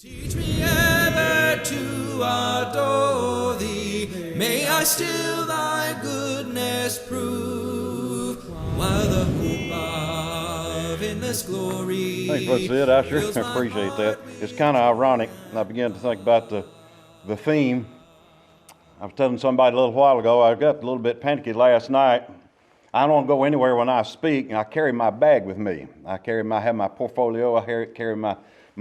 Teach me ever to adore thee. May I still thy goodness prove, while the hope of endless glory. Thanks, Brother Sid. I sure appreciate that. It's kind of ironic. I began to think about the theme. I was telling somebody a little while ago, I got a little bit panicky last night. I don't go anywhere when I speak, and I carry my bag with me. I have my portfolio, I carry my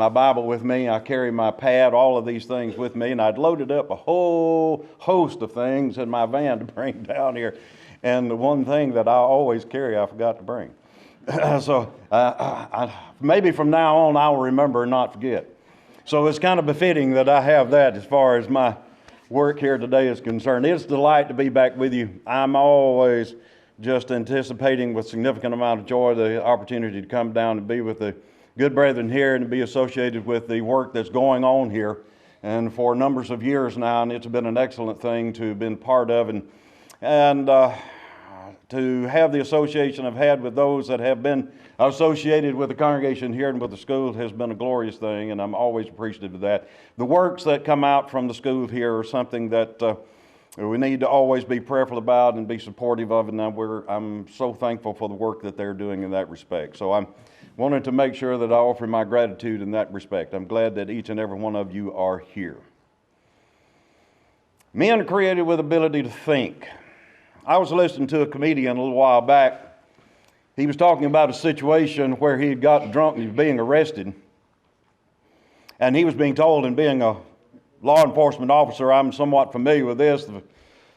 Bible with me, I carry my pad, all of these things with me, and I'd loaded up a whole host of things in my van to bring down here. And the one thing that I always carry, I forgot to bring. So maybe from now on I will remember and not forget. So it's kind of befitting that I have that as far as my work here today is concerned. It's a delight to be back with you. I'm always just anticipating with significant amount of joy the opportunity to come down and be with the good brethren here and to be associated with the work that's going on here, and for numbers of years now, and it's been an excellent thing to have been part of, and to have the association I've had with those that have been associated with the congregation here and with the school has been a glorious thing, and I'm always appreciative of that. The works that come out from the school here are something that we need to always be prayerful about and be supportive of, and I'm so thankful for the work that they're doing in that respect. So I'm wanted to make sure that I offer my gratitude in that respect. I'm glad that each and every one of you are here. Men are created with ability to think. I was listening to a comedian a little while back. He was talking about a situation where he had gotten drunk and he was being arrested. And he was being told, and being a law enforcement officer, I'm somewhat familiar with this.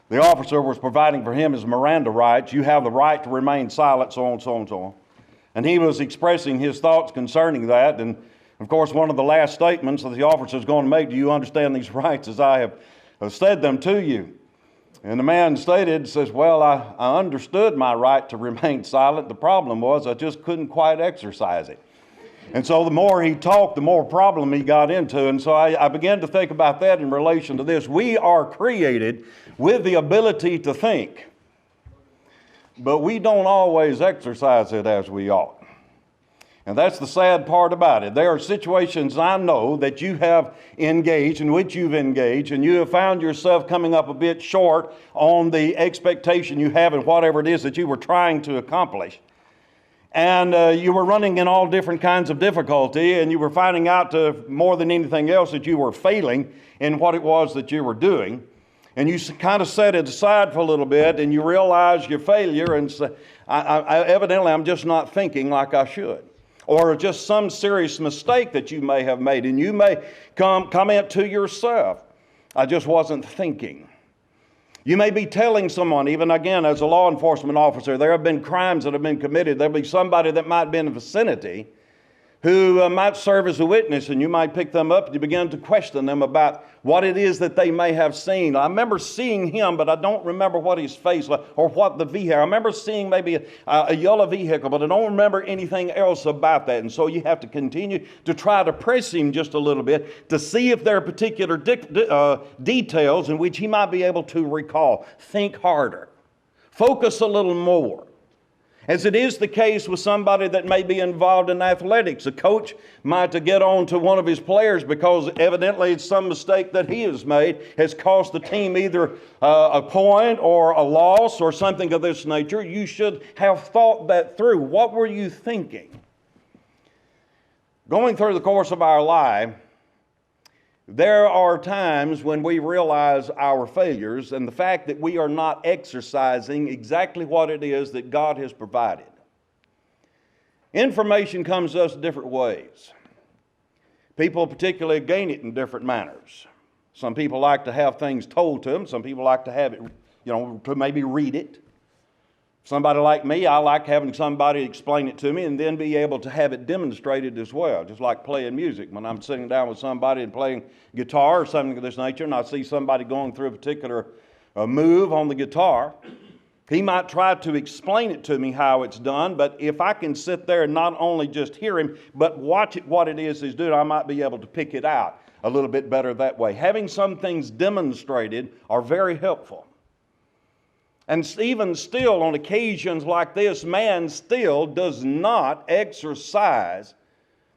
The officer was providing for him his Miranda rights. You have the right to remain silent, so on, so on, so on. And he was expressing his thoughts concerning that. And of course, one of the last statements that the officer is going to make, do you understand these rights as I have said them to you? And the man says, well, I understood my right to remain silent. The problem was I just couldn't quite exercise it. And so the more he talked, the more problem he got into. And so I began to think about that in relation to this. We are created with the ability to think, but we don't always exercise it as we ought. And that's the sad part about it. There are situations I know that you have engaged, in which you've engaged, and you have found yourself coming up a bit short on the expectation you have in whatever it is that you were trying to accomplish. And you were running in all different kinds of difficulty, and you were finding out more than anything else that you were failing in what it was that you were doing. And you kind of set it aside for a little bit, and you realize your failure, and say, evidently I'm just not thinking like I should. Or just some serious mistake that you may have made, and you may comment to yourself, I just wasn't thinking. You may be telling someone, even again as a law enforcement officer, there have been crimes that have been committed. There'll be somebody that might be in the vicinity who might serve as a witness, and you might pick them up and you begin to question them about what it is that they may have seen. I remember seeing him, but I don't remember what his face was or what the vehicle. I remember seeing maybe a yellow vehicle, but I don't remember anything else about that. And so you have to continue to try to press him just a little bit to see if there are particular details in which he might be able to recall. Think harder. Focus a little more. As it is the case with somebody that may be involved in athletics. A coach might get on to one of his players because evidently it's some mistake that he has made has cost the team either a point or a loss or something of this nature. You should have thought that through. What were you thinking? Going through the course of our life, there are times when we realize our failures and the fact that we are not exercising exactly what it is that God has provided. Information comes to us different ways. People particularly gain it in different manners. Some people like to have things told to them. Some people like to have it, to maybe read it. Somebody like me, I like having somebody explain it to me and then be able to have it demonstrated as well, just like playing music. When I'm sitting down with somebody and playing guitar or something of this nature, and I see somebody going through a particular move on the guitar, he might try to explain it to me how it's done, but if I can sit there and not only just hear him, but watch it, what it is he's doing, I might be able to pick it out a little bit better that way. Having some things demonstrated are very helpful. And even still, on occasions like this, man still does not exercise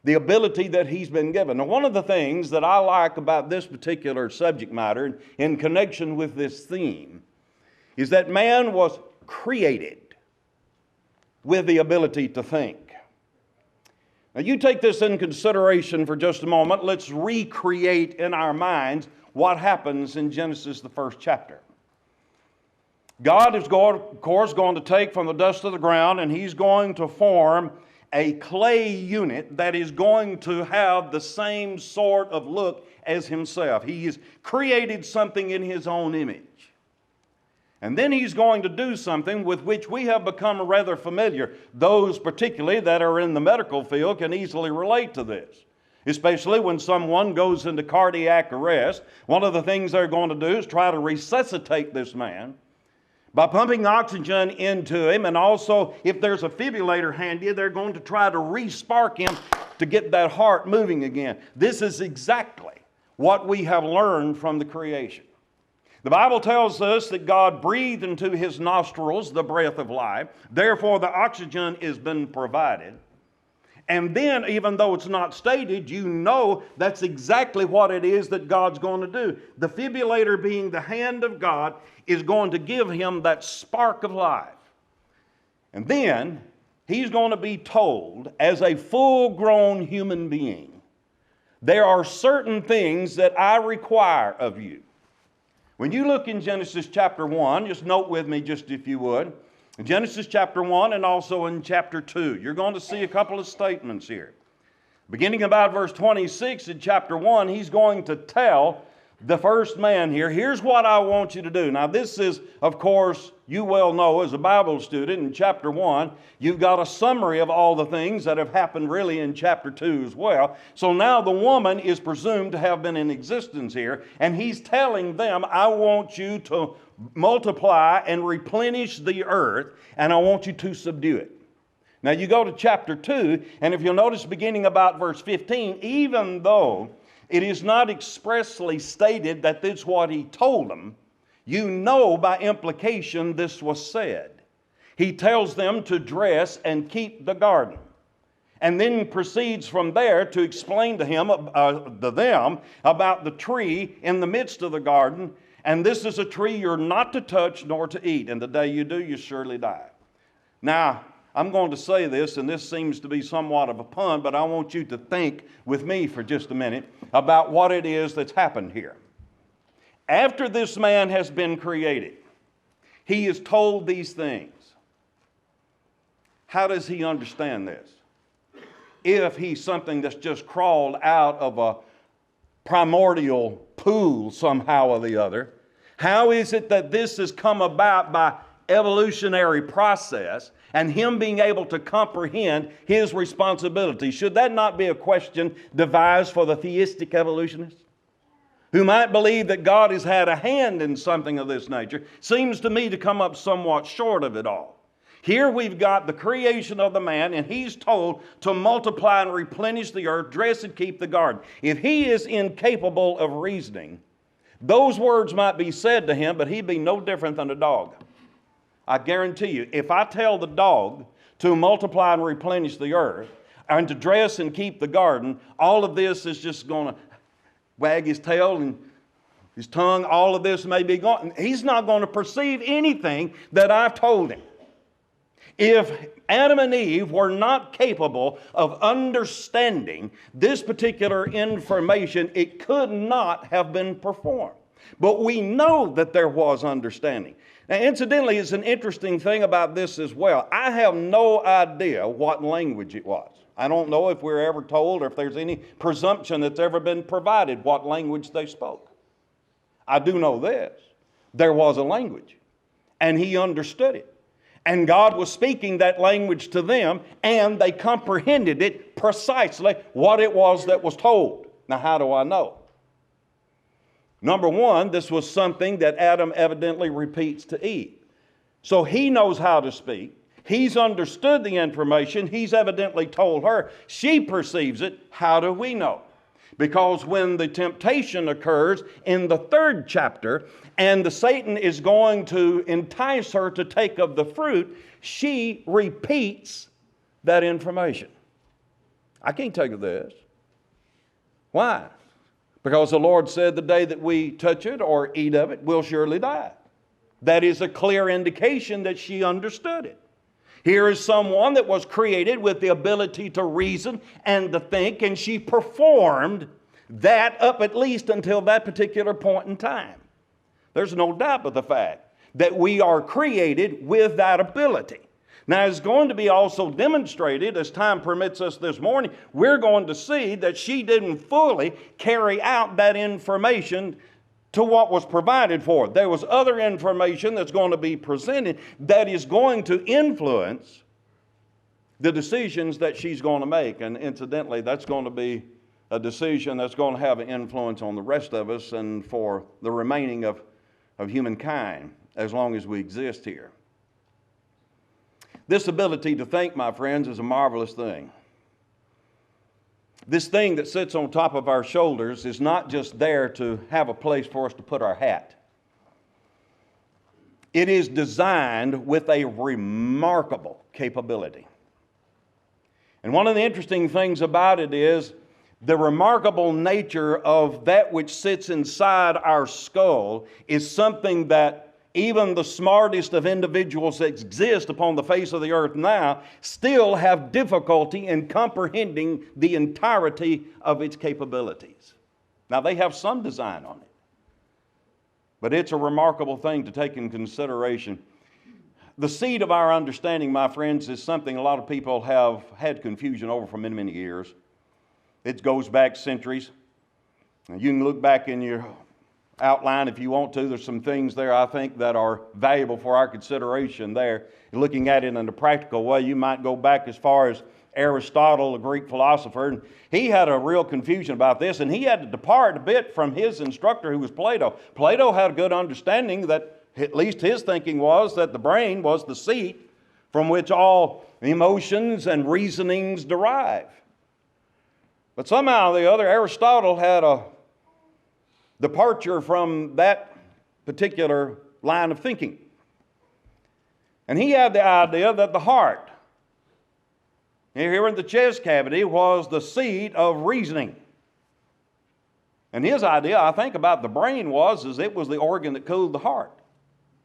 the ability that he's been given. Now, one of the things that I like about this particular subject matter in connection with this theme is that man was created with the ability to think. Now, you take this in consideration for just a moment. Let's recreate in our minds what happens in Genesis, the first chapter. God is, of course, going to take from the dust of the ground, and he's going to form a clay unit that is going to have the same sort of look as himself. He has created something in his own image. And then he's going to do something with which we have become rather familiar. Those particularly that are in the medical field can easily relate to this. Especially when someone goes into cardiac arrest, one of the things they're going to do is try to resuscitate this man by pumping oxygen into him, and also if there's a defibrillator handy, they're going to try to re-spark him to get that heart moving again. This is exactly what we have learned from the creation. The Bible tells us that God breathed into his nostrils the breath of life. Therefore, the oxygen has been provided. And then, even though it's not stated, you know that's exactly what it is that God's going to do. The defibrillator, being the hand of God, is going to give him that spark of life. And then, he's going to be told, as a full-grown human being, there are certain things that I require of you. When you look in Genesis chapter 1, just note with me just if you would, in Genesis chapter 1 and also in chapter 2, you're going to see a couple of statements here. Beginning about verse 26 in chapter 1, he's going to tell the first man here, here's what I want you to do. Now this is, of course, you well know as a Bible student in chapter 1, you've got a summary of all the things that have happened really in chapter 2 as well. So now the woman is presumed to have been in existence here, and he's telling them, I want you to multiply and replenish the earth, and I want you to subdue it. Now you go to chapter 2, and if you'll notice beginning about verse 15, even though it is not expressly stated that this is what he told them, you know by implication this was said. He tells them to dress and keep the garden, and then proceeds from there to explain to them about the tree in the midst of the garden. And this is a tree you're not to touch nor to eat, and the day you do, you surely die. Now, I'm going to say this, and this seems to be somewhat of a pun, but I want you to think with me for just a minute about what it is that's happened here. After this man has been created, he is told these things. How does he understand this? If he's something that's just crawled out of a primordial pool somehow or the other, how is it that this has come about by evolutionary process and him being able to comprehend his responsibility? Should that not be a question devised for the theistic evolutionists, who might believe that God has had a hand in something of this nature? Seems to me to come up somewhat short of it all. Here we've got the creation of the man, and he's told to multiply and replenish the earth, dress and keep the garden. If he is incapable of reasoning, those words might be said to him, but he'd be no different than a dog. I guarantee you, if I tell the dog to multiply and replenish the earth and to dress and keep the garden, all of this is just going to wag his tail and his tongue. All of this may be gone. He's not going to perceive anything that I've told him. If Adam and Eve were not capable of understanding this particular information, it could not have been performed. But we know that there was understanding. Now, incidentally, it's an interesting thing about this as well. I have no idea what language it was. I don't know if we're ever told or if there's any presumption that's ever been provided what language they spoke. I do know this. There was a language, and he understood it. And God was speaking that language to them, and they comprehended it precisely what it was that was told. Now, how do I know? Number one, this was something that Adam evidently repeats to Eve. So he knows how to speak. He's understood the information. He's evidently told her. She perceives it. How do we know? Because when the temptation occurs in the 3rd chapter, and the Satan is going to entice her to take of the fruit, she repeats that information. I can't take of this. Why? Because the Lord said the day that we touch it or eat of it, we'll surely die. That is a clear indication that she understood it. Here is someone that was created with the ability to reason and to think, and she performed that up at least until that particular point in time. There's no doubt but the fact that we are created with that ability. Now, it's going to be also demonstrated, as time permits us this morning, we're going to see that she didn't fully carry out that information to what was provided for. There was other information that's going to be presented that is going to influence the decisions that she's going to make. And incidentally, that's going to be a decision that's going to have an influence on the rest of us and for the remaining of humankind as long as we exist here. This ability to think, my friends, is a marvelous thing. This thing that sits on top of our shoulders is not just there to have a place for us to put our hat. It is designed with a remarkable capability. And one of the interesting things about it is the remarkable nature of that which sits inside our skull is something that even the smartest of individuals that exist upon the face of the earth now still have difficulty in comprehending the entirety of its capabilities. Now, they have some design on it, but it's a remarkable thing to take in consideration. The seed of our understanding, my friends, is something a lot of people have had confusion over for many, many years. It goes back centuries. You can look back in your outline if you want to. There's some things there I think that are valuable for our consideration there. Looking at it in a practical way, you might go back as far as Aristotle, a Greek philosopher, and he had a real confusion about this, and he had to depart a bit from his instructor who was Plato. Plato had a good understanding that at least his thinking was that the brain was the seat from which all emotions and reasonings derive. But somehow or the other, Aristotle had a departure from that particular line of thinking. And he had the idea that the heart, here in the chest cavity, was the seat of reasoning. And his idea, I think, about the brain is it was the organ that cooled the heart.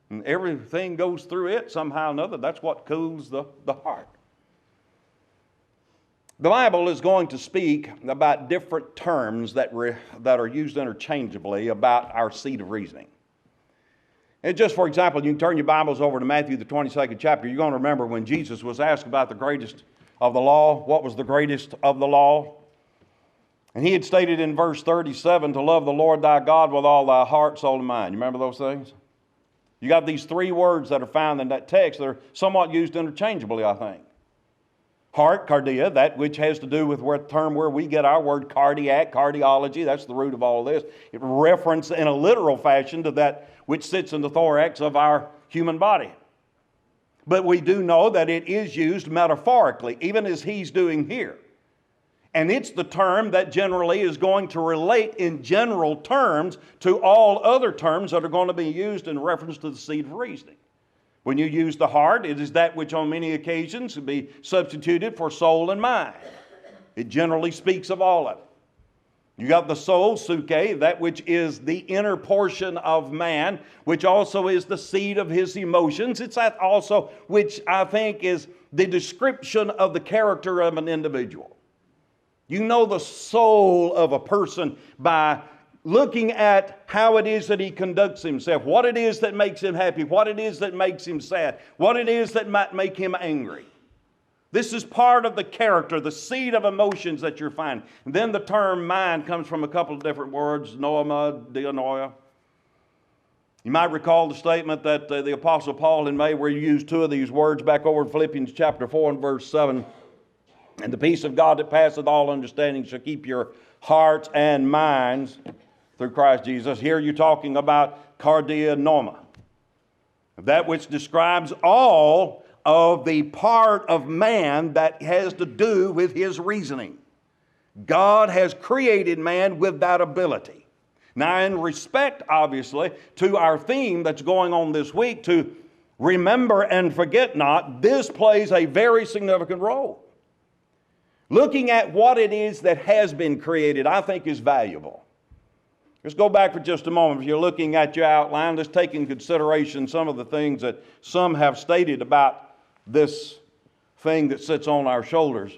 And everything goes through it somehow or another. That's what cools the heart. The Bible is going to speak about different terms that are used interchangeably about our seat of reasoning. And just for example, you can turn your Bibles over to Matthew, the 22nd chapter. You're going to remember when Jesus was asked about the greatest of the law, what was the greatest of the law? And he had stated in verse 37 to love the Lord thy God with all thy heart, soul, and mind. You remember those things? You got these three words that are found in that text that are somewhat used interchangeably, I think. Heart, cardia, that which has to do with the term where we get our word cardiac, cardiology, that's the root of all this. It references in a literal fashion to that which sits in the thorax of our human body. But we do know that it is used metaphorically, even as he's doing here. And it's the term that generally is going to relate in general terms to all other terms that are going to be used in reference to the seat of reasoning. When you use the heart, it is that which on many occasions can be substituted for soul and mind. It generally speaks of all of it. You got the soul, suke, that which is the inner portion of man, which also is the seat of his emotions. It's that also which I think is the description of the character of an individual. You know the soul of a person by looking at how it is that he conducts himself, what it is that makes him happy, what it is that makes him sad, what it is that might make him angry. This is part of the character, the seed of emotions that you're finding. And then the term mind comes from a couple of different words, noema, dianoia. You might recall the statement that the Apostle Paul had made where he used two of these words back over in Philippians chapter 4 and verse 7. And the peace of God that passeth all understanding shall keep your hearts and minds through Christ Jesus. Here you're talking about cardia noma, that which describes all of the part of man that has to do with his reasoning. God has created man with that ability. Now, in respect, obviously, to our theme that's going on this week, to remember and forget not, this plays a very significant role. looking at what it is that has been created, I think is valuable. Let's go back for just a moment. If you're looking at your outline, let's take in consideration some of the things that some have stated about this thing that sits on our shoulders.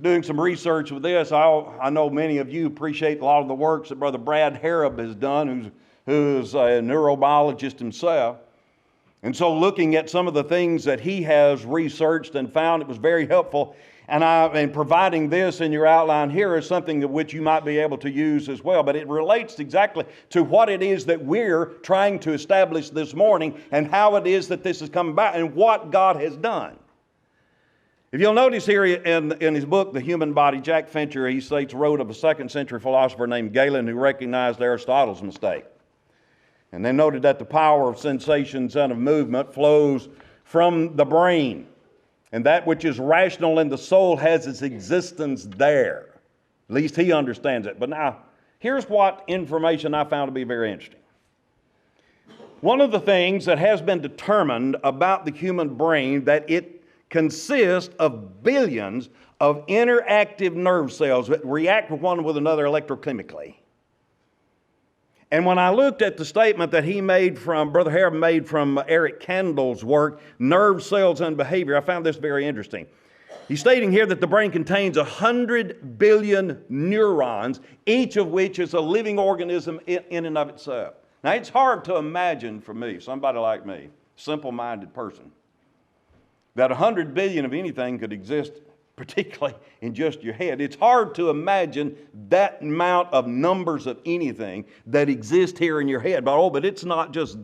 Doing some research with this, I know many of you appreciate a lot of the works that Brother Brad Harrop has done, who's a neurobiologist himself. And so looking at some of the things that he has researched and found, it was very helpful. And providing this in your outline here is something that which you might be able to use as well. But it relates exactly to what it is that we're trying to establish this morning and how it is that this has come about and what God has done. If you'll notice here in his book, The Human Body, Jack Fincher, he states, wrote of a second century philosopher named Galen who recognized Aristotle's mistake. And they noted that the power of sensations and of movement flows from the brain. And that which is rational in the soul has its existence there. At least he understands it. But now, here's what information I found to be very interesting. One of the things that has been determined about the human brain, that it consists of billions of interactive nerve cells that react one with another electrochemically. And when I looked at the statement that Brother Harrop made from Eric Kandel's work, Nerve Cells and Behavior, I found this very interesting. He's stating here that the brain contains 100 billion neurons, each of which is a living organism in and of itself. Now, it's hard to imagine for me, somebody like me, simple-minded person, that 100 billion of anything could exist, particularly in just your head. It's hard to imagine that amount of numbers of anything that exist here in your head. But it's not just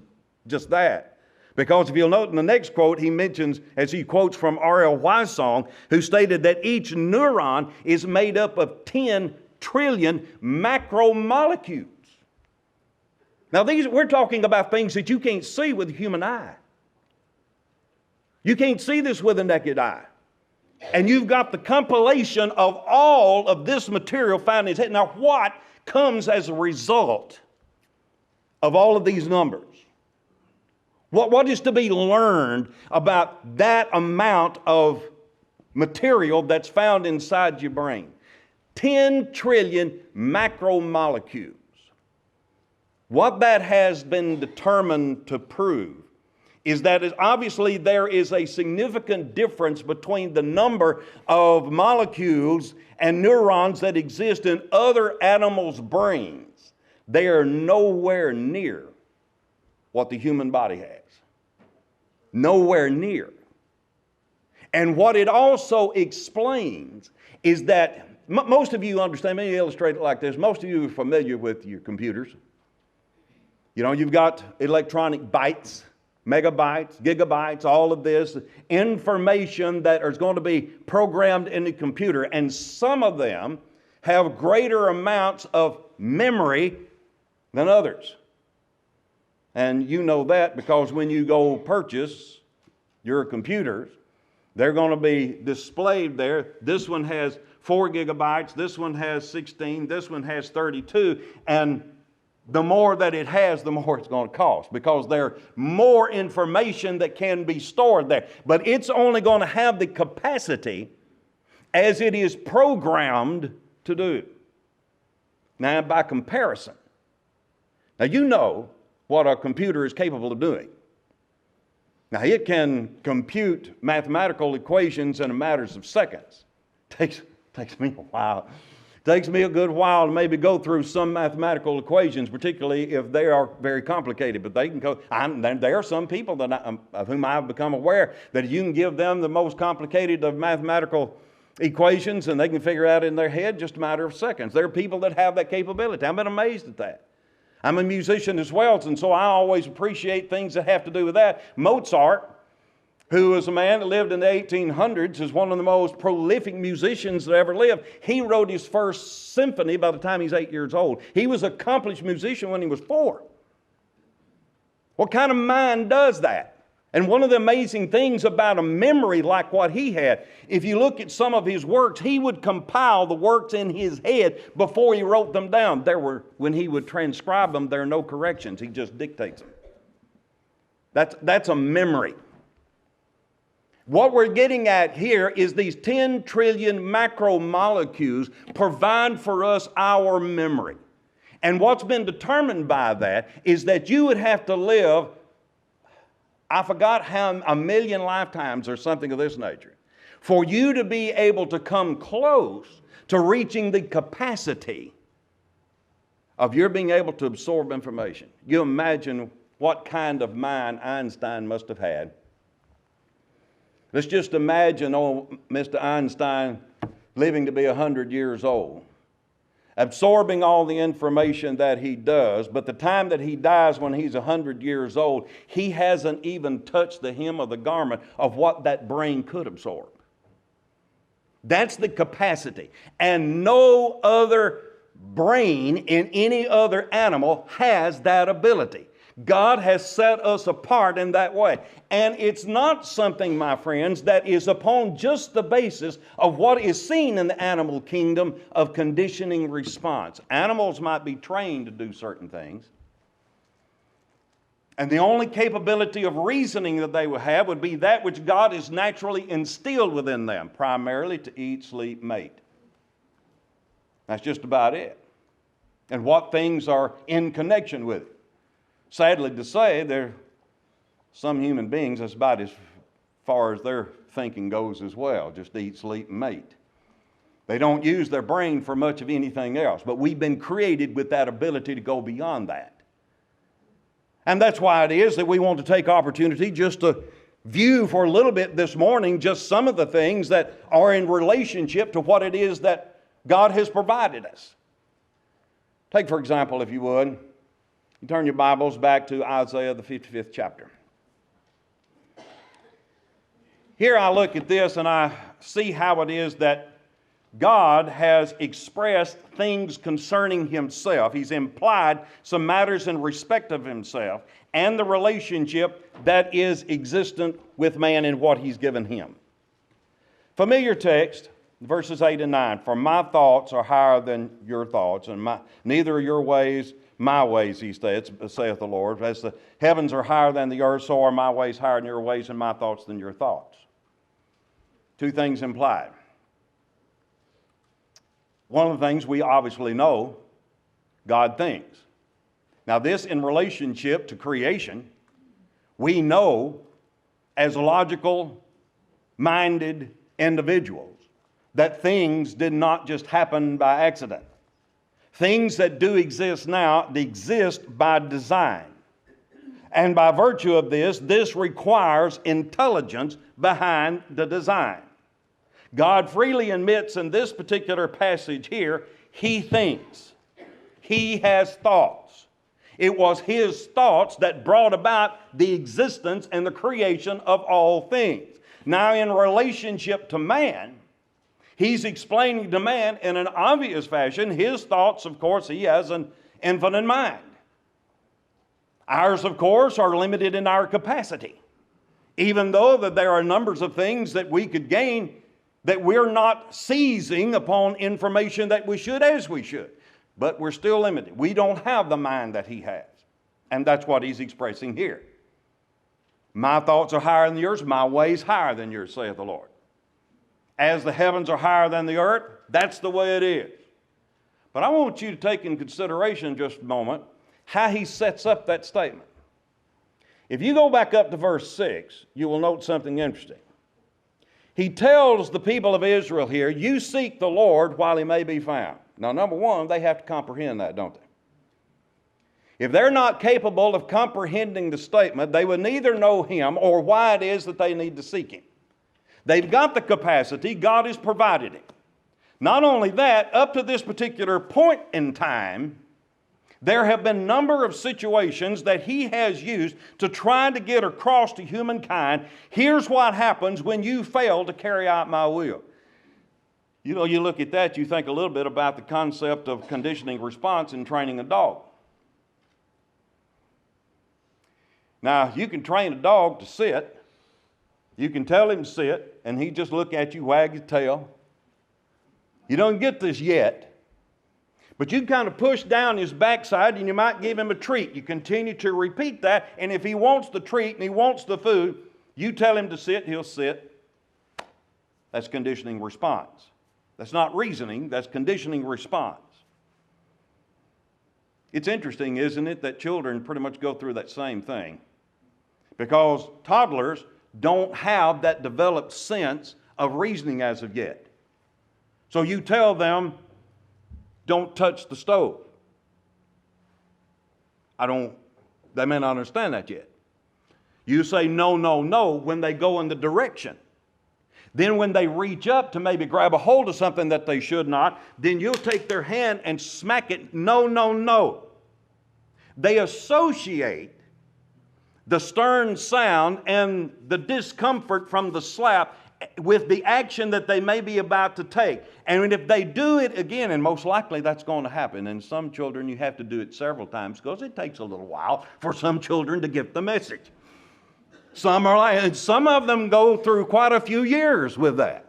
that. Because if you'll note in the next quote, he mentions, as he quotes from R.L. Weissong, who stated that each neuron is made up of 10 trillion macromolecules. Now, we're talking about things that you can't see with the human eye. You can't see this with a naked eye. And you've got the compilation of all of this material found in his head. Now, what comes as a result of all of these numbers? What is to be learned about that amount of material that's found inside your brain? 10 trillion macromolecules. What that has been determined to prove is that obviously there is a significant difference between the number of molecules and neurons that exist in other animals' brains. They are nowhere near what the human body has. Nowhere near. And what it also explains is that most of you understand, let me illustrate it like this. Most of you are familiar with your computers. You know, you've got electronic bytes, megabytes, gigabytes, all of this information that is going to be programmed in the computer. And some of them have greater amounts of memory than others. And you know that because when you go purchase your computers, they're going to be displayed there. This one has 4 gigabytes, this one has 16, this one has 32, and the more that it has, the more it's going to cost because there's more information that can be stored there. But it's only going to have the capacity as it is programmed to do. Now, by comparison, now you know what a computer is capable of doing. Now, it can compute mathematical equations in a matter of seconds. Takes me a while. Takes me a good while to maybe go through some mathematical equations, particularly if they are very complicated. But they can go. There are some people of whom I've become aware that you can give them the most complicated of mathematical equations and they can figure out in their head just a matter of seconds. There are people that have that capability. I've been amazed at that. I'm a musician as well, and so I always appreciate things that have to do with that. Mozart, who was a man that lived in the 1800s, is one of the most prolific musicians that ever lived. He wrote his first symphony by the time he's 8 years old. He was an accomplished musician when he was 4. What kind of mind does that? And one of the amazing things about a memory like what he had, if you look at some of his works, he would compile the works in his head before he wrote them down. When he would transcribe them, there are no corrections. He just dictates them. That's a memory. What we're getting at here is these 10 trillion macromolecules provide for us our memory. And what's been determined by that is that you would have to live, I forgot how, 1,000,000 lifetimes or something of this nature, for you to be able to come close to reaching the capacity of your being able to absorb information. You imagine what kind of mind Einstein must have had. Let's just imagine old Mr. Einstein living to be 100 years old, absorbing all the information that he does, but the time that he dies when he's 100 years old, he hasn't even touched the hem of the garment of what that brain could absorb. That's the capacity. And no other brain in any other animal has that ability. God has set us apart in that way. And it's not something, my friends, that is upon just the basis of what is seen in the animal kingdom of conditioning response. Animals might be trained to do certain things. And the only capability of reasoning that they will have would be that which God has naturally instilled within them, primarily to eat, sleep, mate. That's just about it. And what things are in connection with it. Sadly to say, there are some human beings, that's about as far as their thinking goes as well. Just eat, sleep, and mate. They don't use their brain for much of anything else. But we've been created with that ability to go beyond that. And that's why it is that we want to take opportunity just to view for a little bit this morning just some of the things that are in relationship to what it is that God has provided us. Take, for example, if you would, you turn your Bibles back to Isaiah, the 55th chapter. Here I look at this and I see how it is that God has expressed things concerning Himself. He's implied some matters in respect of Himself and the relationship that is existent with man and what He's given him. Familiar text, verses 8 and 9. For my thoughts are higher than your thoughts, and neither are your ways my ways, he saith the Lord. As the heavens are higher than the earth, so are my ways higher than your ways, and my thoughts than your thoughts. Two things implied. One of the things we obviously know, God thinks. Now this in relationship to creation, we know as logical-minded individuals that things did not just happen by accident. Things that do exist now exist by design. And by virtue of this requires intelligence behind the design. God freely admits in this particular passage here, He thinks. He has thoughts. It was His thoughts that brought about the existence and the creation of all things. Now in relationship to man, He's explaining to man in an obvious fashion His thoughts. Of course, He has an infinite mind. Ours, of course, are limited in our capacity. Even though that there are numbers of things that we could gain, that we're not seizing upon information that we should as we should. But we're still limited. We don't have the mind that He has. And that's what He's expressing here. My thoughts are higher than yours, my ways higher than yours, saith the Lord. As the heavens are higher than the earth, that's the way it is. But I want you to take in consideration just a moment how He sets up that statement. If you go back up to verse 6, you will note something interesting. He tells the people of Israel here, you seek the Lord while He may be found. Now, number one, they have to comprehend that, don't they? If they're not capable of comprehending the statement, they would neither know Him or why it is that they need to seek Him. They've got the capacity. God has provided it. Not only that, up to this particular point in time, there have been a number of situations that He has used to try to get across to humankind, here's what happens when you fail to carry out my will. You know, you look at that, you think a little bit about the concept of conditioning response in training a dog. Now, you can train a dog to sit. You can tell him to sit, and he just look at you, wag his tail. You don't get this yet. But you kind of push down his backside, and you might give him a treat. You continue to repeat that, and if he wants the treat and he wants the food, you tell him to sit, he'll sit. That's conditioning response. That's not reasoning, that's conditioning response. It's interesting, isn't it, that children pretty much go through that same thing. Because toddlers don't have that developed sense of reasoning as of yet. So you tell them, don't touch the stove. They may not understand that yet. You say no, no, no when they go in the direction. Then when they reach up to maybe grab a hold of something that they should not, then you'll take their hand and smack it, no, no, no. They associate the stern sound and the discomfort from the slap with the action that they may be about to take. And if they do it again, and most likely that's going to happen, and some children you have to do it several times because it takes a little while for some children to get the message. Some of them go through quite a few years with that.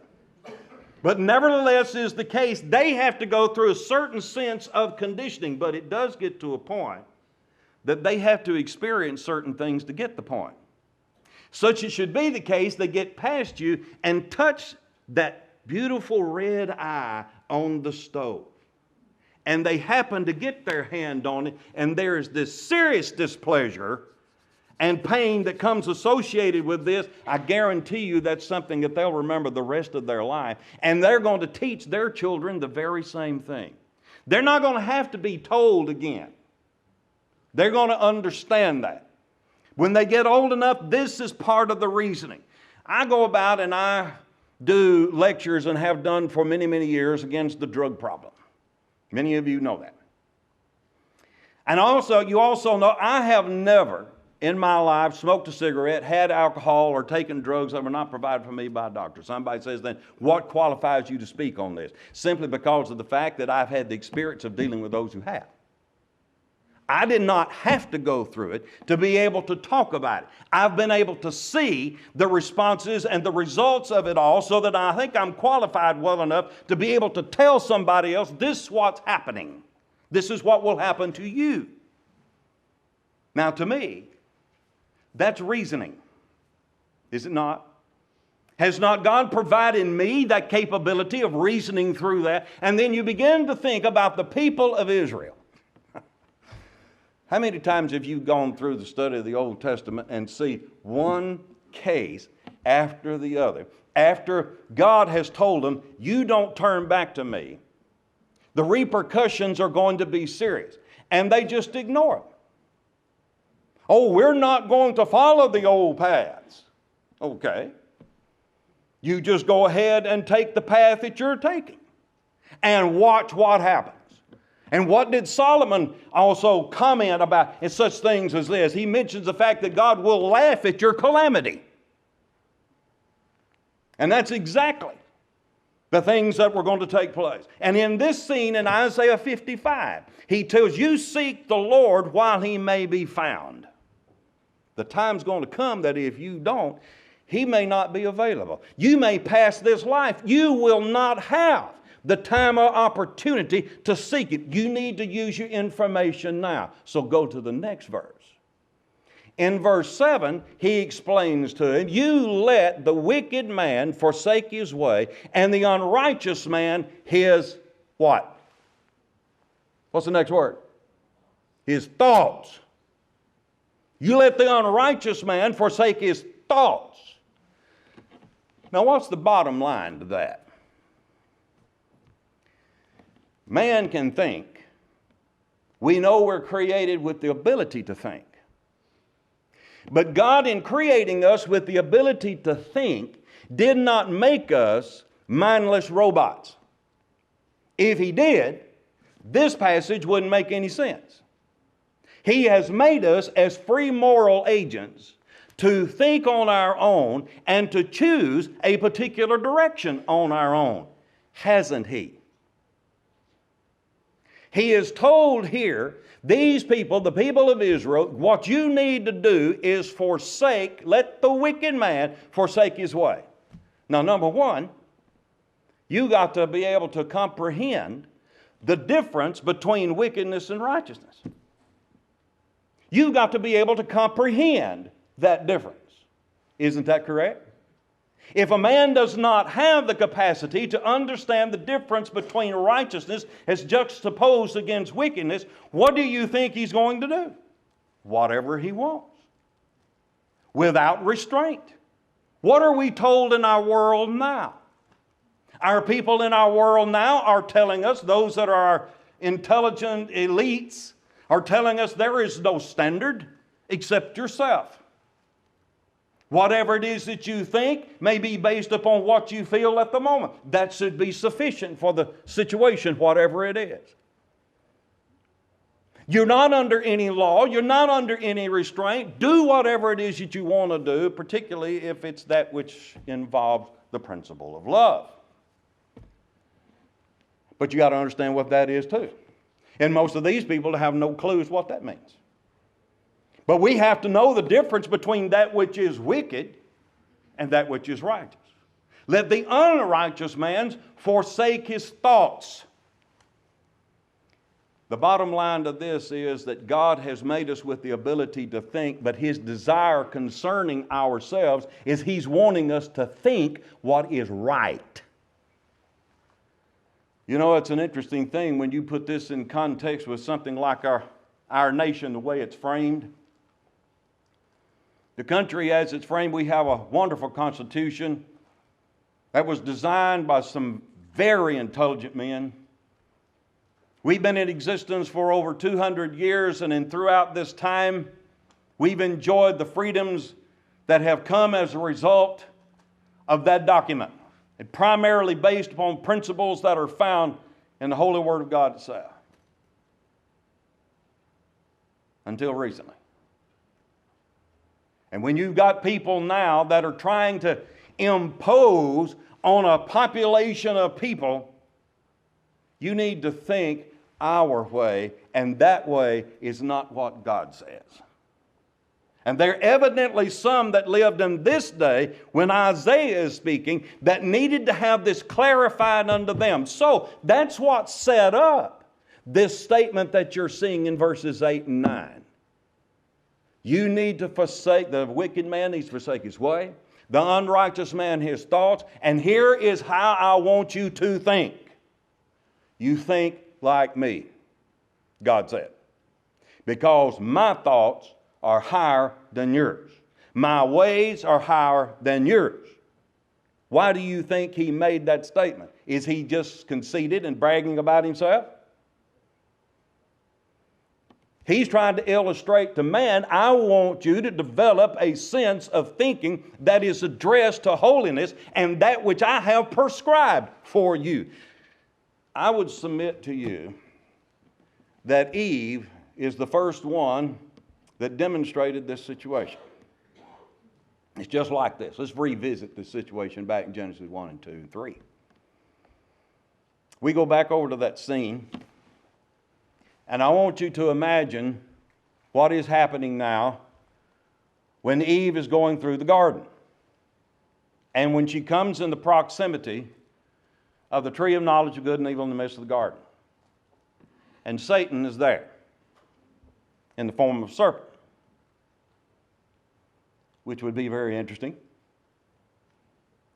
But nevertheless is the case, they have to go through a certain sense of conditioning, but it does get to a point that they have to experience certain things to get the point. Such it should be the case, they get past you and touch that beautiful red eye on the stove. And they happen to get their hand on it, and there is this serious displeasure and pain that comes associated with this. I guarantee you that's something that they'll remember the rest of their life. And they're going to teach their children the very same thing. They're not going to have to be told again. They're going to understand that. When they get old enough, this is part of the reasoning. I go about and I do lectures and have done for many, many years against the drug problem. Many of you know that. And you also know I have never in my life smoked a cigarette, had alcohol, or taken drugs that were not provided for me by a doctor. Somebody says then, what qualifies you to speak on this? Simply because of the fact that I've had the experience of dealing with those who have. I did not have to go through it to be able to talk about it. I've been able to see the responses and the results of it all so that I think I'm qualified well enough to be able to tell somebody else, this is what's happening. This is what will happen to you. Now to me, that's reasoning, is it not? Has not God provided me that capability of reasoning through that? And then you begin to think about the people of Israel. How many times have you gone through the study of the Old Testament and see one case after the other? After God has told them, you don't turn back to me, the repercussions are going to be serious. And they just ignore them. Oh, we're not going to follow the old paths. Okay. You just go ahead and take the path that you're taking and watch what happens. And what did Solomon also comment about in such things as this? He mentions the fact that God will laugh at your calamity. And that's exactly the things that were going to take place. And in this scene in Isaiah 55, he tells you, seek the Lord while he may be found. The time's going to come that if you don't, he may not be available. You may pass this life. You will not have the time or opportunity to seek it. You need to use your information now. So go to the next verse. In verse 7, he explains to him, you let the wicked man forsake his way, and the unrighteous man his what? What's the next word? His thoughts. You let the unrighteous man forsake his thoughts. Now, what's the bottom line to that? Man can think. We know we're created with the ability to think. But God, in creating us with the ability to think, did not make us mindless robots. If he did, this passage wouldn't make any sense. He has made us as free moral agents to think on our own and to choose a particular direction on our own, hasn't he? He is told here, these people, the people of Israel, what you need to do is forsake, let the wicked man forsake his way. Now, number one, you got to be able to comprehend the difference between wickedness and righteousness. You've got to be able to comprehend that difference. Isn't that correct? If a man does not have the capacity to understand the difference between righteousness as juxtaposed against wickedness, what do you think he's going to do? Whatever he wants, without restraint. What are we told in our world now? Our people in our world now are telling us, those that are our intelligent elites, are telling us there is no standard except yourself. Whatever it is that you think may be based upon what you feel at the moment. That should be sufficient for the situation, whatever it is. You're not under any law. You're not under any restraint. Do whatever it is that you want to do, particularly if it's that which involves the principle of love. But you got to understand what that is too. And most of these people have no clues what that means. But we have to know the difference between that which is wicked and that which is righteous. Let the unrighteous man forsake his thoughts. The bottom line to this is that God has made us with the ability to think, but His desire concerning ourselves is He's wanting us to think what is right. You know, it's an interesting thing when you put this in context with something like our nation, the way it's framed. The country as it's framed, we have a wonderful constitution that was designed by some very intelligent men. We've been in existence for over 200 years, and throughout this time, we've enjoyed the freedoms that have come as a result of that document. It's primarily based upon principles that are found in the Holy Word of God itself. Until recently. And when you've got people now that are trying to impose on a population of people, you need to think our way, and that way is not what God says. And there are evidently some that lived in this day when Isaiah is speaking that needed to have this clarified unto them. So that's what set up this statement that you're seeing in verses 8 and 9. You need to forsake, the wicked man needs to forsake his way, the unrighteous man his thoughts, and here is how I want you to think. You think like me, God said, because my thoughts are higher than yours. My ways are higher than yours. Why do you think he made that statement? Is he just conceited and bragging about himself? He's trying to illustrate to man, I want you to develop a sense of thinking that is addressed to holiness and that which I have prescribed for you. I would submit to you that Eve is the first one that demonstrated this situation. It's just like this. Let's revisit this situation back in Genesis 1 and 2 and 3. We go back over to that scene, and I want you to imagine what is happening now when Eve is going through the garden. And when she comes in the proximity of the tree of knowledge of good and evil in the midst of the garden. And Satan is there in the form of a serpent, which would be very interesting.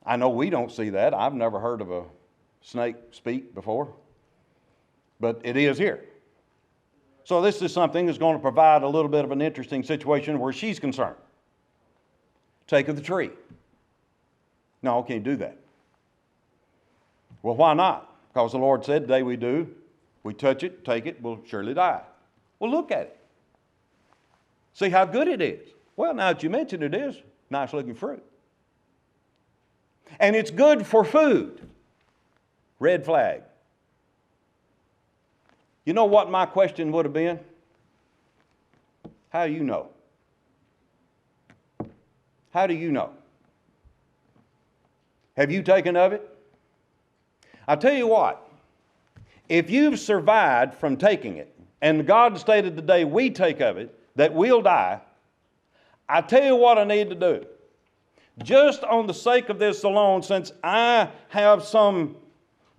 I know we don't see that. I've never heard of a snake speak before, but it is here. So this is something that's going to provide a little bit of an interesting situation where she's concerned. Take of the tree. No, can't do that. Well, why not? Because the Lord said, today we do. We touch it, take it, we'll surely die. Well, look at it. See how good it is. Well, now that you mention it is, nice looking fruit. And it's good for food. Red flag. You know what my question would have been? How do you know? How do you know? Have you taken of it? I'll tell you what. If you've survived from taking it, and God stated the day we take of it, that we'll die, I tell you what I need to do. Just on the sake of this alone, since I have some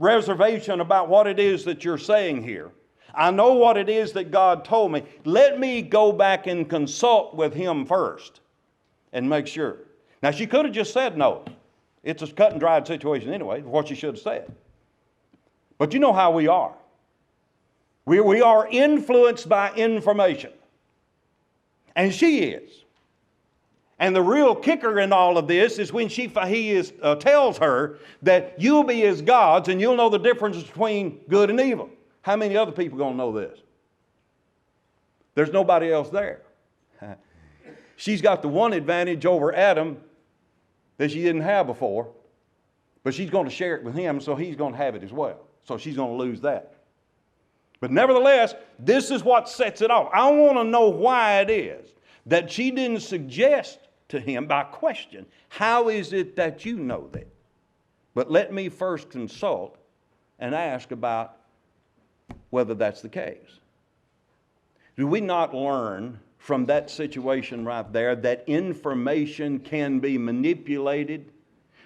reservation about what it is that you're saying here, I know what it is that God told me. Let me go back and consult with Him first and make sure. Now, she could have just said no. It's a cut and dried situation anyway, what she should have said. But you know how we are. We are influenced by information. And she is. And the real kicker in all of this is when he tells her that you'll be as gods and you'll know the difference between good and evil. How many other people are going to know this? There's nobody else there. She's got the one advantage over Adam that she didn't have before, but she's going to share it with him, so he's going to have it as well. So she's going to lose that. But nevertheless, this is what sets it off. I want to know why it is that she didn't suggest to him by question, how is it that you know that? But let me first consult and ask about whether that's the case. Do we not learn from that situation right there that information can be manipulated?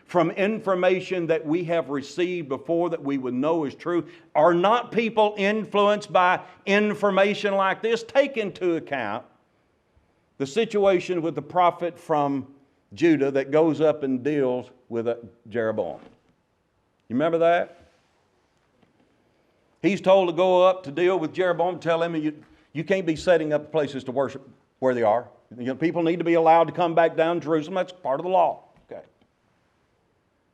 From information that we have received before that we would know is true? Are not people influenced by information like this? Take into account the situation with the prophet from Judah that goes up and deals with Jeroboam. You remember that? He's told to go up to deal with Jeroboam, tell him you can't be setting up places to worship where they are. People need to be allowed to come back down to Jerusalem. That's part of the law. Okay.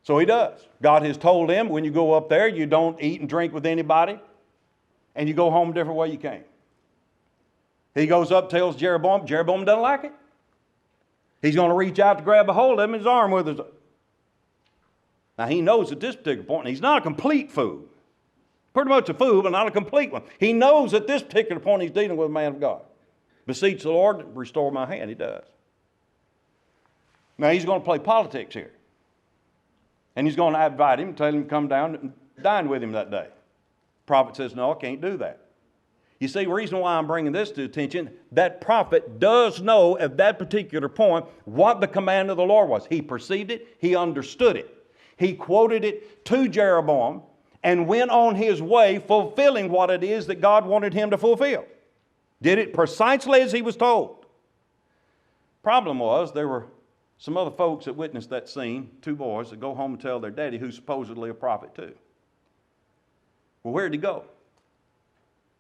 So he does. God has told him when you go up there, you don't eat and drink with anybody, and you go home a different way you came. He goes up, tells Jeroboam. Jeroboam doesn't like it. He's going to reach out to grab a hold of him, his arm with his. Now he knows at this particular point, he's not a complete fool. Pretty much a fool, but not a complete one. He knows at this particular point he's dealing with a man of God. Beseech the Lord, restore my hand. He does. Now he's going to play politics here. And he's going to invite him, tell him to come down and dine with him that day. The prophet says, no, I can't do that. You see, the reason why I'm bringing this to attention, that prophet does know at that particular point what the command of the Lord was. He perceived it. He understood it. He quoted it to Jeroboam and went on his way fulfilling what it is that God wanted him to fulfill. Did it precisely as he was told. Problem was, there were some other folks that witnessed that scene, two boys that go home and tell their daddy, who's supposedly a prophet too. Well, where did he go?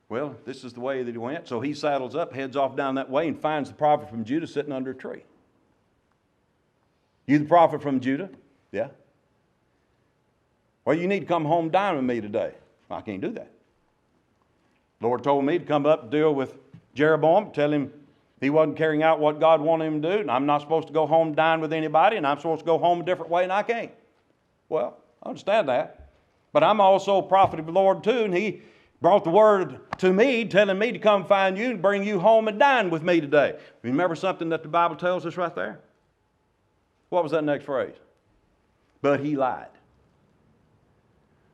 Well, this is the way that he went. So he saddles up, heads off down that way, and finds the prophet from Judah sitting under a tree. You the prophet from Judah? Yeah. Well, you need to come home and dine with me today. I can't do that. Lord told me to come up and deal with Jeroboam, tell him he wasn't carrying out what God wanted him to do, and I'm not supposed to go home and dine with anybody, and I'm supposed to go home a different way, and I can't. Well, I understand that. But I'm also a prophet of the Lord too, and he brought the word to me, telling me to come find you and bring you home and dine with me today. Remember something that the Bible tells us right there? What was that next phrase? But he lied.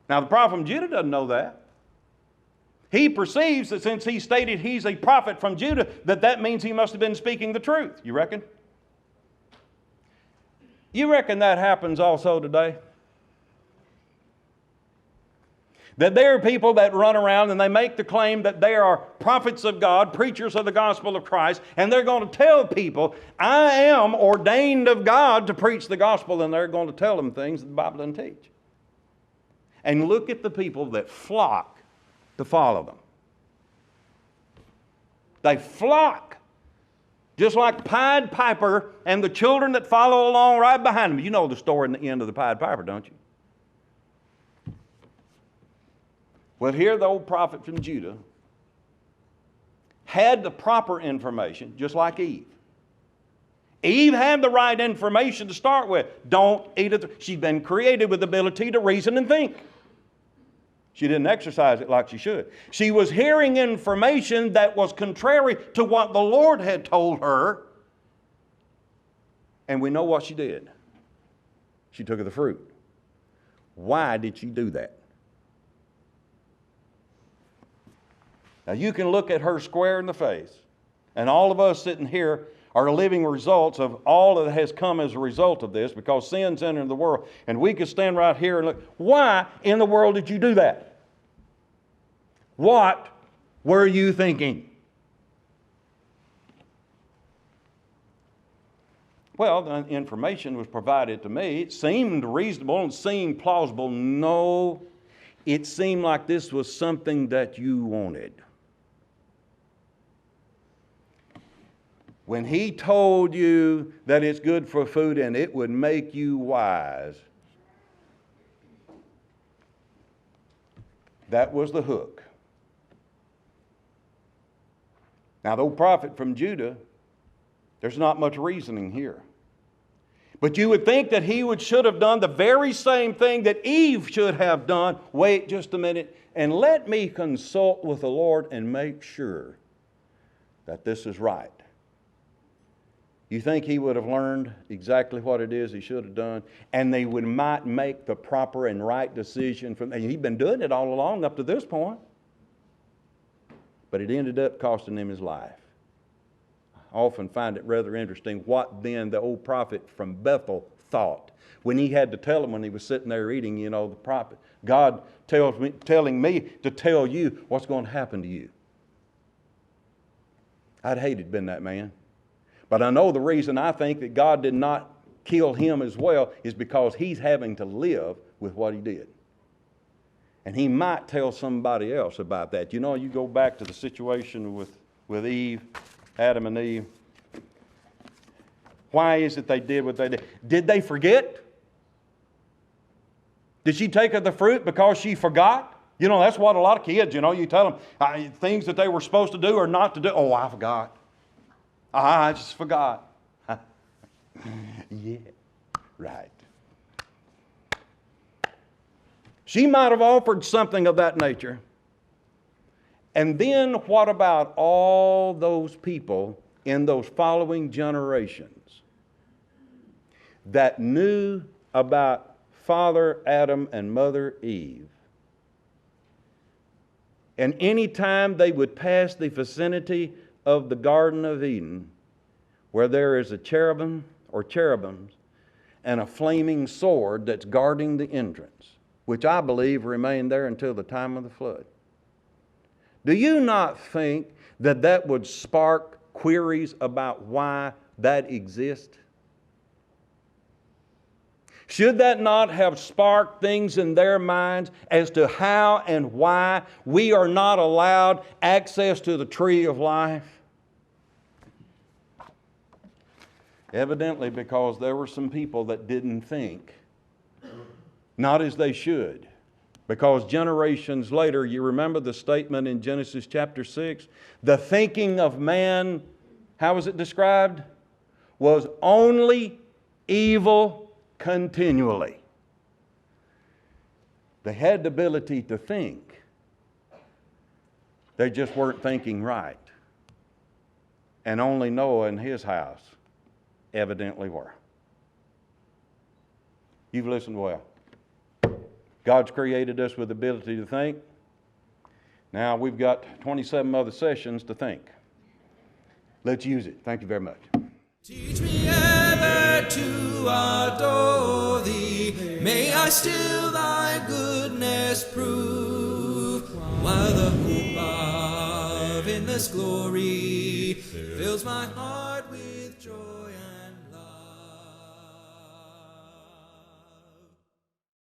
Now the prophet from Judah doesn't know that. He perceives that since he stated he's a prophet from Judah, that means he must have been speaking the truth. You reckon? You reckon that happens also today? That there are people that run around and they make the claim that they are prophets of God, preachers of the gospel of Christ, and they're going to tell people, I am ordained of God to preach the gospel, and they're going to tell them things that the Bible doesn't teach. And look at the people that flock to follow them. They flock, just like Pied Piper and the children that follow along right behind them. You know the story in the end of the Pied Piper, don't you? Well, here the old prophet from Judah had the proper information, just like Eve. Eve had the right information to start with. Don't eat it. She'd been created with the ability to reason and think. She didn't exercise it like she should. She was hearing information that was contrary to what the Lord had told her. And we know what she did. She took of the fruit. Why did she do that? Now you can look at her square in the face, and all of us sitting here are living results of all that has come as a result of this, because sin's entered the world. And we could stand right here and look, why in the world did you do that? What were you thinking? Well, the information was provided to me. It seemed reasonable and seemed plausible. No, it seemed like this was something that you wanted. When he told you that it's good for food and it would make you wise, that was the hook. Now, the old prophet from Judah, there's not much reasoning here. But you would think that he should have done the very same thing that Eve should have done. Wait just a minute and let me consult with the Lord and make sure that this is right. You think he would have learned exactly what it is he should have done, and they might make the proper and right decision from, and he'd been doing it all along up to this point. But it ended up costing him his life. I often find it rather interesting what then the old prophet from Bethel thought when he had to tell him when he was sitting there eating, the prophet. God telling me to tell you what's going to happen to you. I'd hated being that man. But I know the reason I think that God did not kill him as well is because he's having to live with what he did. And he might tell somebody else about that. You go back to the situation with Eve, Adam and Eve. Why is it they did what they did? Did they forget? Did she take of the fruit because she forgot? That's what a lot of kids, you tell them things that they were supposed to do or not to do. Oh, I forgot. I just forgot. Yeah, right. She might have offered something of that nature. And then what about all those people in those following generations that knew about Father Adam and Mother Eve? And any time they would pass the vicinity of the Garden of Eden, where there is a cherubim or cherubims and a flaming sword that's guarding the entrance, which I believe remained there until the time of the flood. Do you not think that would spark queries about why that exists? Should that not have sparked things in their minds as to how and why we are not allowed access to the tree of life? Evidently because there were some people that didn't think, not as they should. Because generations later, you remember the statement in Genesis chapter 6? The thinking of man, how was it described? Was only evil continually. They had the ability to think. They just weren't thinking right. And only Noah and his house evidently were. You've listened well. God's created us with the ability to think. Now we've got 27 other sessions to think. Let's use it. Thank you very much. Teach me ever to adore thee. May I still thy goodness prove. While the hope of endless glory fills my heart.